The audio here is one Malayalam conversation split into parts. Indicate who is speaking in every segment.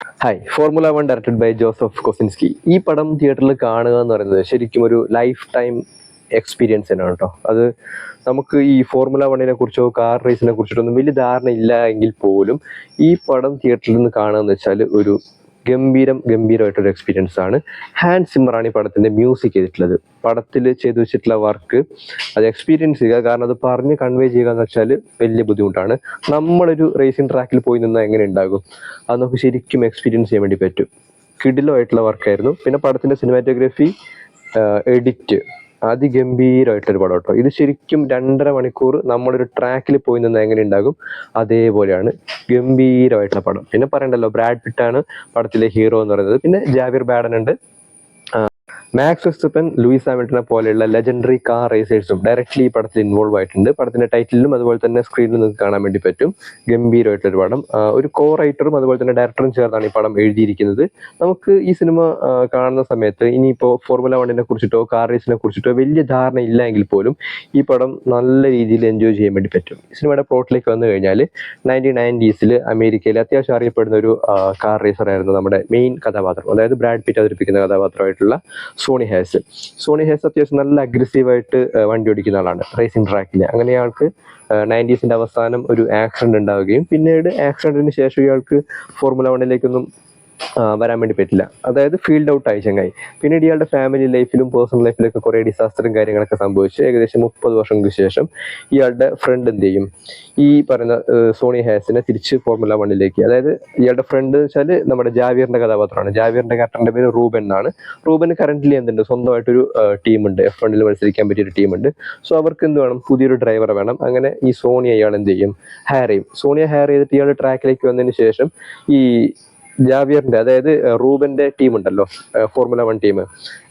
Speaker 1: Hi formula 1 directed by Joseph Kosinski. ഈ പടം തിയേറ്ററിൽ കാണുക എന്ന് പറയുന്നത് ശരിക്കും ഒരു ലൈഫ് ടൈം എക്സ്പീരിയൻസ് തന്നെയാണ് കേട്ടോ. അത് നമുക്ക് ഈ ഫോർമുല 1 കുറിച്ചോ കാർ റേസിനെ കുറിച്ചിട്ടോ ഒന്നും വലിയ ധാരണ ഇല്ല എങ്കിൽ പോലും ഈ പടം തിയേറ്ററിൽ നിന്ന് കാണുക എന്ന് വെച്ചാൽ ഒരു ഗംഭീരമായിട്ടൊരു എക്സ്പീരിയൻസ് ആണ്. ഹാൻസ് സിമ്മറാണ് ഈ പടത്തിന്റെ മ്യൂസിക് ചെയ്തിട്ടുള്ളത്. പടത്തിൽ ചെയ്തു വെച്ചിട്ടുള്ള വർക്ക് അത് എക്സ്പീരിയൻസ് ചെയ്യുക, കാരണം അത് പറഞ്ഞ് കൺവേ ചെയ്യുക എന്ന് വെച്ചാൽ വലിയ ബുദ്ധിമുട്ടാണ്. നമ്മളൊരു റേസിംഗ് ട്രാക്കിൽ പോയി നിന്നാൽ എങ്ങനെ ഉണ്ടാകും, അത് നമുക്ക് ശരിക്കും എക്സ്പീരിയൻസ് ചെയ്യാൻ വേണ്ടി പറ്റും. കിടിലമായിട്ടുള്ള വർക്കായിരുന്നു. പിന്നെ പടത്തിന്റെ സിനിമാറ്റോഗ്രഫി, എഡിറ്റ് അതിഗംഭീരമായിട്ടൊരു പടം കേട്ടോ. ഇത് ശരിക്കും 2.5 മണിക്കൂർ നമ്മളൊരു ട്രാക്കിൽ പോയി നിന്ന് എങ്ങനെ ഉണ്ടാകും അതേപോലെയാണ് ഗംഭീരമായിട്ടുള്ള പടം. പിന്നെ പറയണ്ടല്ലോ, ബ്രാഡ് പിറ്റാണ് പടത്തിലെ ഹീറോ എന്ന് പറയുന്നത്. പിന്നെ ജാവിർ ബാഡൻ ഉണ്ട്. മാക്സ് വെസ്റ്റപ്പൻ, ലൂയിസ് ഹാമിൽട്ടനെ പോലെയുള്ള ലെജൻഡറി കാർ റേസേഴ്സും ഡയറക്റ്റ്ലി ഈ പടത്തിൽ ഇൻവോൾവ് ആയിട്ടുണ്ട്. പടത്തിന്റെ ടൈറ്റിലും അതുപോലെ തന്നെ സ്ക്രീനിൽ നിങ്ങൾക്ക് കാണാൻ വേണ്ടി പറ്റും. ഗംഭീരമായിട്ടൊരു പടം. ഒരു കോ റൈറ്ററും അതുപോലെ തന്നെ ഡയറക്ടറും ചേർന്നാണ് ഈ പടം എഴുതിയിരിക്കുന്നത്. നമുക്ക് ഈ സിനിമ കാണുന്ന സമയത്ത് ഇനിയിപ്പോൾ ഫോർമുല 1 കുറിച്ചിട്ടോ കാർ റേസിനെ കുറിച്ചിട്ടോ വലിയ ധാരണ ഇല്ല എങ്കിൽ പോലും ഈ പടം നല്ല രീതിയിൽ എൻജോയ് ചെയ്യാൻ വേണ്ടി പറ്റും. സിനിമയുടെ പ്ലോട്ടിലേക്ക് വന്നു കഴിഞ്ഞാൽ 1990s അമേരിക്കയിൽ അത്യാവശ്യം അറിയപ്പെടുന്ന ഒരു കാർ റേസർ ആയിരുന്നു നമ്മുടെ മെയിൻ കഥാപാത്രം, അതായത് ബ്രാഡ് പിറ്റ് അവതരിപ്പിക്കുന്ന കഥാപാത്രമായിട്ടുള്ള സോണി ഹാസ്. അത്യാവശ്യം നല്ല അഗ്രസീവായിട്ട് വണ്ടി ഓടിക്കുന്ന ആളാണ് റേസിംഗ് ട്രാക്കിൽ. അങ്ങനെ അയാൾക്ക് 90s അവസാനം ഒരു ആക്സിഡന്റ് ഉണ്ടാവുകയും പിന്നീട് ആക്സിഡന്റിന് ശേഷം ഇയാൾക്ക് ഫോർമുല 1 വരാൻ വേണ്ടി പറ്റില്ല. അതായത് ഫീൽഡ് ഔട്ട് ആയി ചങ്ങായി. പിന്നീട് ഇയാളുടെ ഫാമിലി ലൈഫിലും പേഴ്സണൽ ലൈഫിലൊക്കെ കുറേ ഡിസാസ്റ്ററും കാര്യങ്ങളൊക്കെ സംഭവിച്ച് ഏകദേശം 30 വർഷങ്ങൾക്ക് ശേഷം ഇയാളുടെ ഫ്രണ്ട് എന്ത് ചെയ്യും, ഈ പറയുന്ന സോണി ഹാസിനെ തിരിച്ച് ഫോർമുല 1 അതായത് ഇയാളുടെ ഫ്രണ്ട് എന്ന് വെച്ചാൽ നമ്മുടെ ജാവിയറിന്റെ കഥാപാത്രമാണ്. ജാവിയറിന്റെ ക്യാപ്റ്റന്റെ പേര് റൂബൻ എന്നാണ്. റൂബന് കറന്റ്ലി എന്തുണ്ട്, സ്വന്തമായിട്ടൊരു ടീമുണ്ട്, F1 മത്സരിക്കാൻ പറ്റിയൊരു ടീമുണ്ട്. സോ അവർക്ക് എന്ത് വേണം, പുതിയൊരു ഡ്രൈവറെ വേണം. അങ്ങനെ ഈ സോണിയ ഇയാൾ എന്ത് ചെയ്യും, ഹയർ ചെയ്യും. സോണിയ ഹയർ ചെയ്തിട്ട് ഇയാൾ ട്രാക്കിലേക്ക് വന്നതിന് ശേഷം ഈ ജാവിയറിന്റെ, അതായത് റൂബന്റെ ടീം ഉണ്ടല്ലോ, ഫോർമുല 1 ടീം,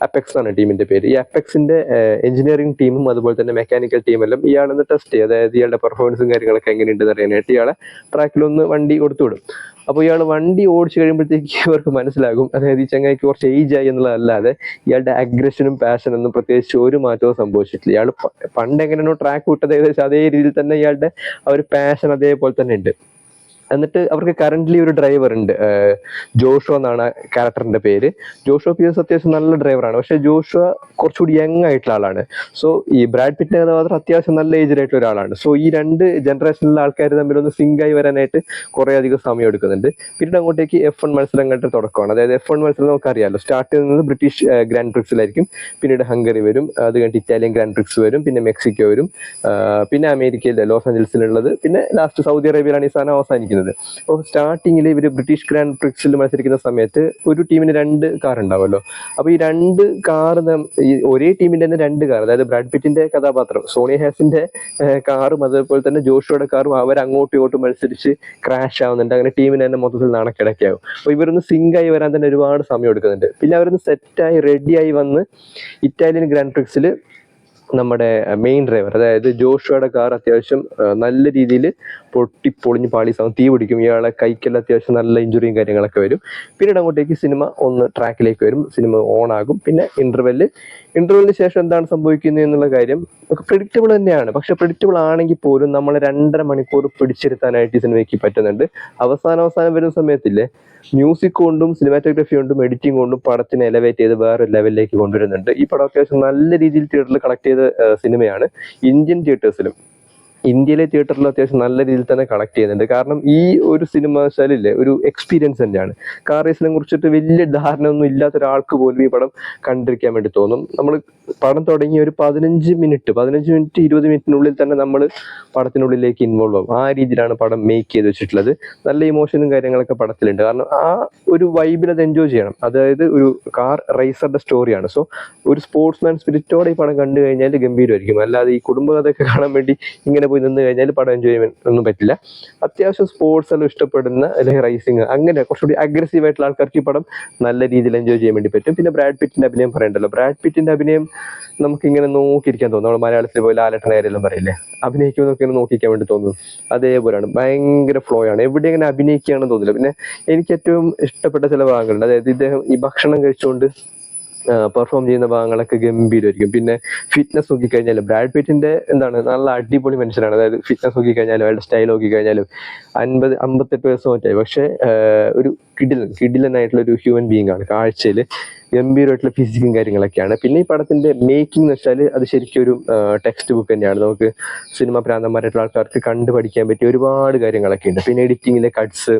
Speaker 1: അപ്പെക്സ് ആണ് ടീമിന്റെ പേര്. ഈ അപ്പെക്സിന്റെ എഞ്ചിനീയറിംഗ് ടീമും അതുപോലെ തന്നെ മെക്കാനിക്കൽ ടീമെല്ലാം ഇയാളൊന്ന് ടെസ്റ്റ് ചെയ്യും. അതായത് ഇയാളുടെ പെർഫോമൻസും കാര്യങ്ങളൊക്കെ എങ്ങനെയുണ്ടെന്ന് അറിയാനായിട്ട് ഇയാളെ ട്രാക്കിലൊന്ന് വണ്ടി കൊടുത്തുവിടും. അപ്പോൾ ഇയാൾ വണ്ടി ഓടിച്ചു കഴിയുമ്പോഴത്തേക്ക് ഇവർക്ക് മനസ്സിലാകും, അതായത് ഈ ചങ്ങായിക്ക് കുറച്ച് ഏജ് ആയി എന്നുള്ളതല്ലാതെ ഇയാളുടെ അഗ്രഷനും പാഷനൊന്നും പ്രത്യേകിച്ച് ഒരു മാറ്റവും സംഭവിച്ചിട്ടില്ല. ഇയാൾ പണ്ട് എങ്ങനെയാണോ ട്രാക്ക് വിട്ടത് ഏകദേശം അതേ രീതിയിൽ തന്നെ ഇയാളുടെ ആ ഒരു പാഷൻ അതേപോലെ തന്നെ ഉണ്ട്. എന്നിട്ട് അവർക്ക് കറന്റ്ലി ഒരു ഡ്രൈവർ ഉണ്ട്, ജോഷുവ എന്നാണ് ക്യാരക്ടറിന്റെ പേര്. ജോഷുവ പിയേഴ്സ് അത്യാവശ്യം നല്ല ഡ്രൈവറാണ്, പക്ഷെ ജോഷുവ കുറച്ചുകൂടി യങ് ആയിട്ടുള്ള ആളാണ്. സോ ഈ ബ്രാഡ് പിറ്റിന്റെ കഥാപാത്രം അത്യാവശ്യം നല്ല ഏജ്ഡ് ആയിട്ടുള്ള ഒരാളാണ്. സോ ഈ രണ്ട് ജനറേഷനിലുള്ള ആൾക്കാർ തമ്മിലൊന്ന് സിങ്ക് ആയി വരാനായിട്ട് കുറേ അധികം സമയം എടുക്കുന്നുണ്ട്. പിന്നീട് അങ്ങോട്ടേക്ക് F1 മത്സരങ്ങളുടെ തുടക്കമാണ്. അതായത് F1 മത്സരം നമുക്കറിയാമല്ലോ, സ്റ്റാർട്ട് ചെയ്യുന്നത് ബ്രിട്ടീഷ് ഗ്രാൻഡ് പ്രിക്സിലായിരിക്കും. പിന്നീട് ഹംഗറി വരും, അത് കഴിഞ്ഞിട്ട് ഇറ്റാലിയൻ ഗ്രാൻഡ് പ്രിക്സ് വരും, പിന്നെ മെക്സിക്കോ വരും, പിന്നെ അമേരിക്കയിലെ ലോസ് ആഞ്ചൽസിലുള്ളത്, പിന്നെ ലാസ്റ്റ് സൗദി അറേബ്യയിലാണ് ഈ സാധനം അവസാനിക്കുന്നത്. അപ്പോൾ സ്റ്റാർട്ടിങ്ങിൽ ഇവർ ബ്രിട്ടീഷ് ഗ്രാൻഡ് പ്രിക്സിൽ മത്സരിക്കുന്ന സമയത്ത് ഒരു ടീമിന് 2 കാർ ഉണ്ടാവുമല്ലോ. അപ്പോൾ ഈ 2 കാർ, ഈ ഒരേ ടീമിന്റെ തന്നെ 2 കാർ, അതായത് ബ്രാഡ് പിറ്റിന്റെ കഥാപാത്രം സോണി ഹാസിന്റെ കാറും അതുപോലെ തന്നെ ജോഷുവയുടെ കാറും അവർ അങ്ങോട്ടും ഇങ്ങോട്ടും മത്സരിച്ച് ക്രാഷ് ആവുന്നുണ്ട്. അങ്ങനെ ടീമിന് തന്നെ മൊത്തത്തിൽ നാണക്കിടക്കാവും. അപ്പോൾ ഇവരൊന്ന് സിങ്കായി വരാൻ തന്നെ ഒരുപാട് സമയം എടുക്കുന്നുണ്ട്. പിന്നെ അവരൊന്ന് സെറ്റായി റെഡിയായി വന്ന് ഇറ്റാലിയൻ ഗ്രാൻഡ് പ്രിക്സിൽ നമ്മുടെ മെയിൻ ഡ്രൈവർ, അതായത് ജോഷുവയുടെ കാർ അത്യാവശ്യം നല്ല രീതിയിൽ പൊളിഞ്ഞ് പാളീസാവും, തീ പിടിക്കും. ഇയാളെ കൈക്കെല്ലാം അത്യാവശ്യം നല്ല ഇഞ്ചുറിയും കാര്യങ്ങളൊക്കെ വരും. പിന്നീട് അങ്ങോട്ടേക്ക് സിനിമ ഒന്ന് ട്രാക്കിലേക്ക് വരും, സിനിമ ഓൺ ആകും. പിന്നെ ഇന്റർവെല്ലിന് ശേഷം എന്താണ് സംഭവിക്കുന്നത് എന്നുള്ള കാര്യം പ്രെഡിക്റ്റബിൾ തന്നെയാണ്. പക്ഷെ പ്രെഡിക്റ്റബിൾ ആണെങ്കിൽ പോലും നമ്മൾ 2.5 മണിക്കൂർ പിടിച്ചെടുത്താനായിട്ട് ഈ സിനിമയ്ക്ക് പറ്റുന്നുണ്ട്. അവസാനം വരുന്ന സമയത്തില്ലേ, മ്യൂസിക് കൊണ്ടും സിനിമാറ്റോഗ്രഫി കൊണ്ടും എഡിറ്റിംഗ് കൊണ്ടും പടത്തിനെ എലവേറ്റ് ചെയ്ത് വേറെ ലെവലിലേക്ക് കൊണ്ടുവരുന്നുണ്ട്. ഈ പടം അത്യാവശ്യം നല്ല രീതിയിൽ തിയേറ്ററിൽ കളക്ട് ചെയ്ത സിനിമയാണ്. ഇന്ത്യയിലെ തിയേറ്ററിൽ അത്യാവശ്യം നല്ല രീതിയിൽ തന്നെ കളക്ട് ചെയ്യുന്നുണ്ട്. കാരണം ഈ ഒരു സിനിമ വെച്ചാലില്ലേ, ഒരു എക്സ്പീരിയൻസ് തന്നെയാണ്. കാർ റേസിനെ കുറിച്ചിട്ട് വലിയ ധാരണ ഒന്നും ഇല്ലാത്ത ഒരാൾക്ക് പോലും ഈ പടം കണ്ടിരിക്കാൻ വേണ്ടി തോന്നും. നമ്മൾ പടം തുടങ്ങി ഒരു 15 മിനിറ്റ് 20 മിനിറ്റിനുള്ളിൽ തന്നെ നമ്മൾ പടത്തിനുള്ളിലേക്ക് ഇൻവോൾവ് ആവും. ആ രീതിയിലാണ് പടം മേക്ക് ചെയ്ത് വെച്ചിട്ടുള്ളത്. നല്ല ഇമോഷനും കാര്യങ്ങളൊക്കെ പടത്തിലുണ്ട്. കാരണം ആ ഒരു വൈബിൽ അത് എൻജോയ് ചെയ്യണം. അതായത് ഒരു കാർ റേസറുടെ സ്റ്റോറിയാണ്. സോ ഒരു സ്പോർട്സ്മാൻ സ്പിരിറ്റോടെ ഈ പടം കണ്ടു കഴിഞ്ഞാൽ ഗംഭീരമായിരിക്കും. അല്ലാതെ ഈ കുടുംബകഥയൊക്കെ കാണാൻ വേണ്ടി ഇങ്ങനെ പോയി നിന്ന് കഴിഞ്ഞാൽ പടം എൻജോയ് ചെയ്യാൻ ഒന്നും പറ്റില്ല. അത്യാവശ്യം സ്പോർട്സ് എല്ലാം ഇഷ്ടപ്പെടുന്ന, അല്ലെങ്കിൽ റേസിങ് അങ്ങനെ കുറച്ചുകൂടി അഗ്രസീവ് ആയിട്ടുള്ള ആൾക്കാർക്ക് ഈ പടം നല്ല രീതിയിൽ എൻജോയ് ചെയ്യാൻ വേണ്ടി പറ്റും. പിന്നെ ബ്രാഡ് പിറ്റിന്റെ അഭിനയം പറയണ്ടല്ലോ. ബ്രാഡ് പിറ്റിന്റെ അഭിനയം നമുക്കിങ്ങനെ നോക്കിയിരിക്കാൻ തോന്നും. നമ്മൾ മലയാളത്തിൽ പോയി ലാലേട്ടൻ കാര്യമെല്ലാം പറയില്ലേ, അഭിനയിക്കുമെന്നൊക്കെ ഇങ്ങനെ നോക്കിക്കാൻ വേണ്ടി തോന്നും. അതേപോലെയാണ്, ഭയങ്കര ഫ്ലോ ആണ്, എവിടെ ഇങ്ങനെ അഭിനയിക്കുകയാണെന്ന് തോന്നില്ല. പിന്നെ എനിക്ക് ഏറ്റവും ഇഷ്ടപ്പെട്ട ചില ഭാഗങ്ങളുണ്ട്. അതായത് ഇദ്ദേഹം ഈ ഭക്ഷണം കഴിച്ചുകൊണ്ട് പെർഫോം ചെയ്യുന്ന ഭാഗങ്ങളൊക്കെ ഗംഭീരമായിരിക്കും. പിന്നെ ഫിറ്റ്നസ് നോക്കിക്കഴിഞ്ഞാൽ ബ്രാഡ് പിറ്റിന്റെ നല്ല അടിപൊളി മനുഷ്യനാണ്. അതായത് ഫിറ്റ്നസ് നോക്കിക്കഴിഞ്ഞാലും അയാളുടെ സ്റ്റൈൽ നോക്കിക്കഴിഞ്ഞാലും 58 വയസ്സ് മറ്റായി. പക്ഷേ ഒരു കിടിലനായിട്ടുള്ള ഒരു ഹ്യൂമൻ ബീങ് ആണ്. കാഴ്ചയിൽ ഗംഭീരമായിട്ടുള്ള ഫിസിക്കും കാര്യങ്ങളൊക്കെയാണ്. പിന്നെ ഈ പടത്തിന്റെ മേക്കിംഗ് എന്ന് വെച്ചാൽ അത് ശരിക്കും ഒരു ടെക്സ്റ്റ് ബുക്ക് തന്നെയാണ്. നമുക്ക് സിനിമ പ്രാന്തന്മാരായിട്ടുള്ള ആൾക്കാർക്ക് കണ്ടു പഠിക്കാൻ പറ്റിയ ഒരുപാട് കാര്യങ്ങളൊക്കെ ഉണ്ട്. പിന്നെ എഡിറ്റിങ്ങിലെ കട്ട്സ്,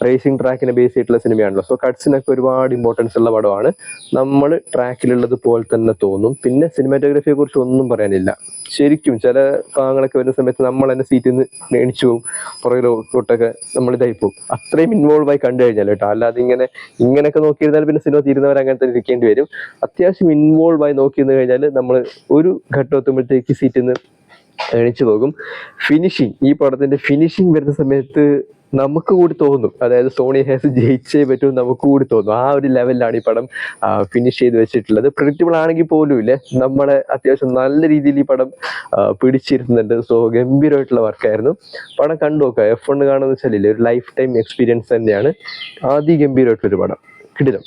Speaker 1: റേസിംഗ് ട്രാക്കിനെ ബേസ് ചെയ്തിട്ടുള്ള സിനിമയാണല്ലോ. സോ കട്ട്സിനൊക്കെ ഒരുപാട് ഇമ്പോർട്ടൻസ് ഉള്ള പടമാണ്. നമ്മൾ ട്രാക്കിലുള്ളത് പോലെ തന്നെ തോന്നും. പിന്നെ സിനിമാറ്റോഗ്രഫിയെ കുറിച്ച് ഒന്നും പറയാനില്ല. ശരിക്കും ചില ഭാഗങ്ങളൊക്കെ വരുന്ന സമയത്ത് നമ്മൾ തന്നെ സീറ്റിൽ നിന്ന് എണിച്ചു പോകും, പുറകിലോട്ടൊക്കെ നമ്മൾ ഇതായി പോകും. അത്രയും ഇൻവോൾവ് ആയി കണ്ടു കഴിഞ്ഞാൽ കേട്ടോ. അല്ലാതെ ഇങ്ങനെയൊക്കെ നോക്കിയിരുന്നാൽ പിന്നെ സിനിമ തീരുന്നവർ അങ്ങനെ തന്നെ ഇരിക്കേണ്ടി വരും. അത്യാവശ്യം ഇൻവോൾവ് ആയി നോക്കിയിരുന്നു കഴിഞ്ഞാൽ നമ്മൾ ഒരു ഘട്ടം എത്തുമ്പോഴത്തേക്ക് സീറ്റിൽ നിന്ന് എണിച്ചു പോകും. ഫിനിഷിങ്, ഈ പടത്തിന്റെ ഫിനിഷിങ് വരുന്ന സമയത്ത് നമുക്ക് കൂടി തോന്നും, അതായത് സോണി ഹാസ് ജയിച്ചേ പറ്റും നമുക്ക് കൂടി തോന്നും. ആ ഒരു ലെവലിലാണ് ഈ പടം ഫിനിഷ് ചെയ്ത് വെച്ചിട്ടുള്ളത്. പ്രിഡിക്റ്റബിൾ ആണെങ്കിൽ പോലും ഇല്ലേ, നമ്മളെ അത്യാവശ്യം നല്ല രീതിയിൽ ഈ പടം പിടിച്ചിരുന്നുണ്ട്. സോ ഗംഭീരമായിട്ടുള്ള വർക്കായിരുന്നു. പടം കണ്ടു നോക്കുക. F1 കാണുന്ന വെച്ചാൽ ഒരു ലൈഫ് ടൈം എക്സ്പീരിയൻസ് തന്നെയാണ്. അതിഗംഭീരമായിട്ടൊരു പടം, കിടിലം.